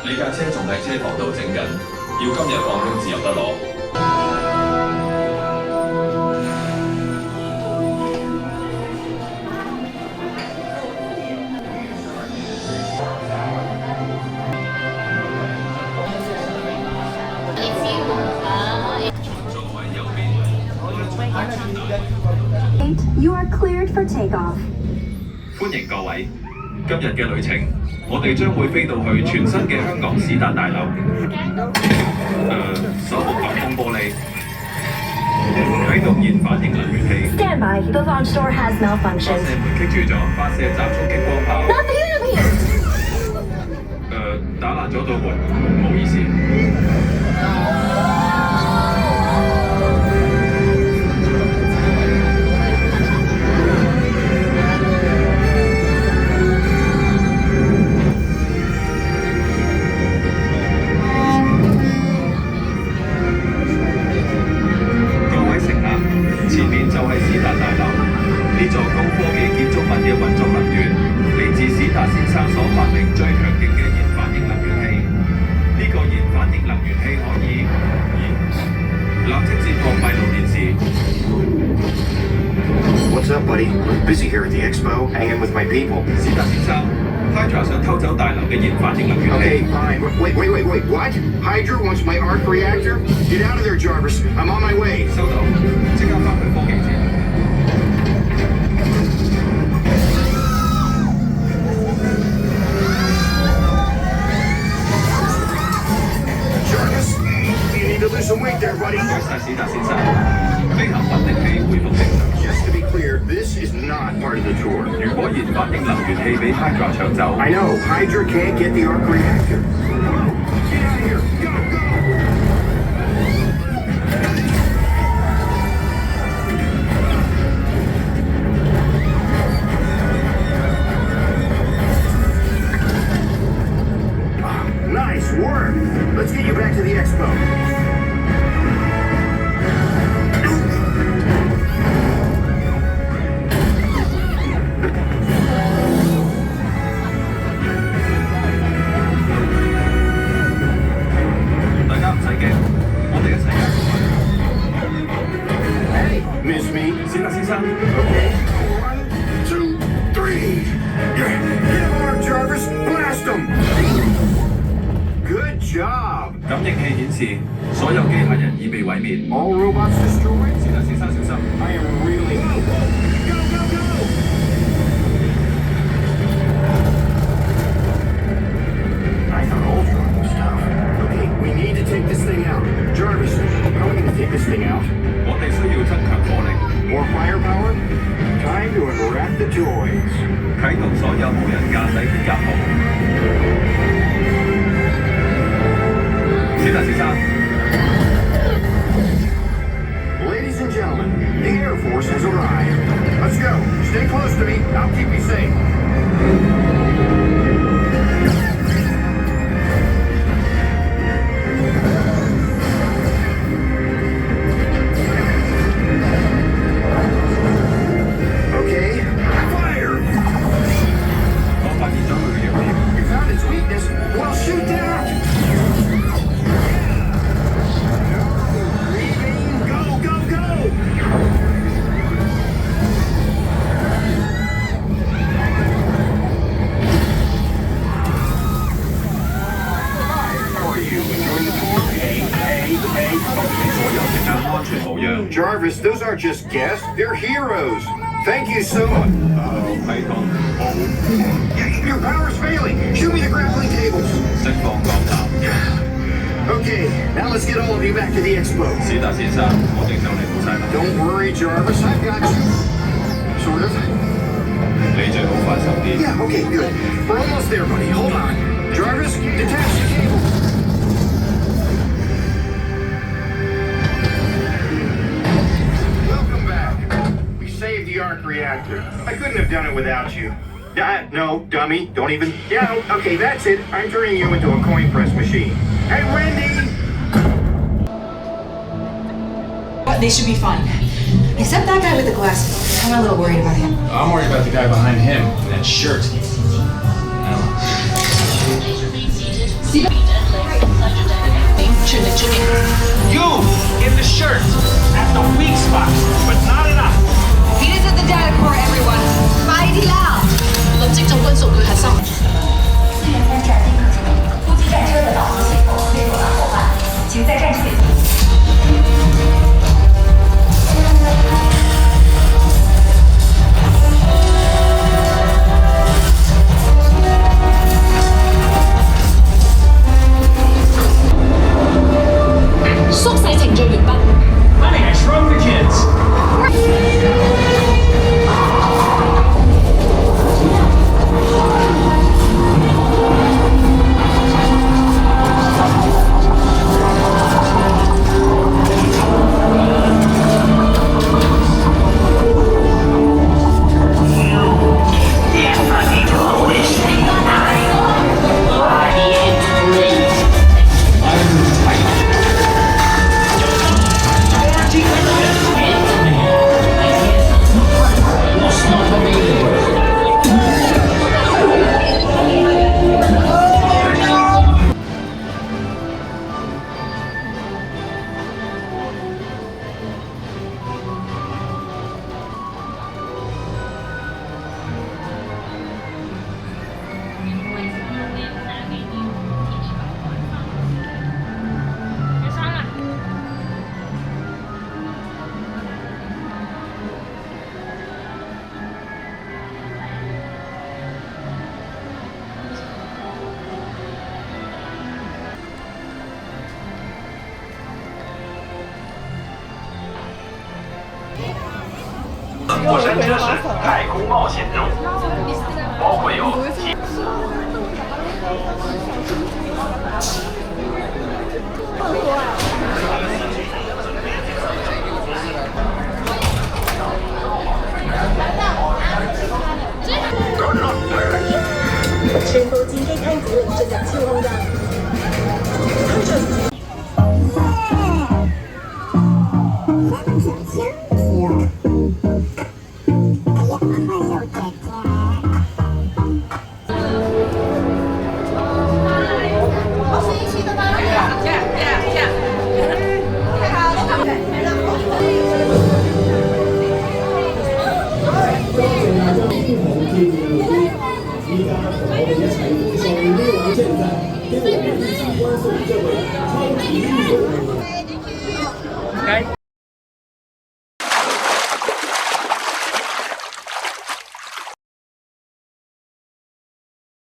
你架車仲喺車房度整緊，要今日放工至有得攞。座位右邊。You are cleared for takeoff. 歡迎各位，今日嘅旅程，我哋將會飛到去全新嘅香港史達大樓。手部擋風玻璃，啟動燃反應能源器。Stand by. The launch door has 發 malfunctioned. 射門棘住咗，發射集衝擊光炮。Not the enemy! 打爛咗道門，唔好意思。前面就係史達大樓，呢座高科技建築物嘅運作能源嚟自史達先生所發明最強勁嘅燃反應能源器。呢個燃反應能源器可以立即接駁閉路電視。What's up, buddy? I'm busy here at the expo, hanging with my people. 史達先生 ，Hydra 想偷走大樓嘅燃反應能源器。Okay, fine. Wait. What? Hydra wants my arc reactor? Get out of there, Jarvis. I'm on my way. 收到，即刻返去科技展。Jarvis, you need to lose some weight there, buddy. 唔該晒，史達先生，飛行穩定器恢復正常。Just to be clear, this is not part of the tour. 如果燃反應能源器俾 Hydra 搶走， I know, Hydra can't get the arc reactor. Get out of here. Go, go! Nice work. Let's get you back to the expo. Hey, miss me? 史達先生。 Okay. 1, 2, 3. Get him, Mark Jarvis. Blast him. Good job. 感應器顯示，所有機械人已被毀滅。 All robots destroyed? 史達先生小心。 I am really... Whoa, whoa. Go, go, go. I thought Ultron was tough. Okay, we need to take this thing out. Jarvis, how are we going to take this thing out? 我哋需要增強火力， More firepower? Time to unwrap the toys. 啟動所有無人駕駛編輯號。史達先生， Ladies and gentlemen, the Air Force has arrived. Let's go. Stay close to me. I'll keep you safe. Okay, fire! 我發現咗佢嘅弱點。 You found its weakness? Well, shoot that! Go, go, go! How are you? Enjoying the tour? Hey. 所有乘客安全無恙。 Jarvis, those aren't just guests. They're heroes. Thank you so much. 系統 Your power's failing. Shoot me the grappling cables. 釋放鋼塔。 Okay, now let's get all of you back to the expo. 史達先生，我哋就嚟到晒啦。 Don't worry, Jarvis. I've got you. Sort of. 你最好快手啲。Yeah, okay, good. We're almost there, buddy. Hold on. Jarvis, detach the cable. Welcome back. We saved the arc reactor. I couldn't have done it without you. No, dummy. Don't even. Yeah, okay, that's it. I'm turning you into a coin press machine. Hey, Wendy! They should be fine. Except that guy with the glasses. I'm a little worried about him. I'm worried about the guy behind him in that shirt. You in the shirt at the weak spot, but not enough. He is at the data core, everyone. 快啲啦！立即就軍數據核心。资源分站立刻启动，突击战车的导航系统恢复了伙伴，请在战区里。縮細程序完畢。Honey, I shrunk the kids. 过山车是太空冒险任务，包括有全部戰機廳指令進入超空間。推進。依家同我哋一齊歡送呢位正仔，希望你參觀成績。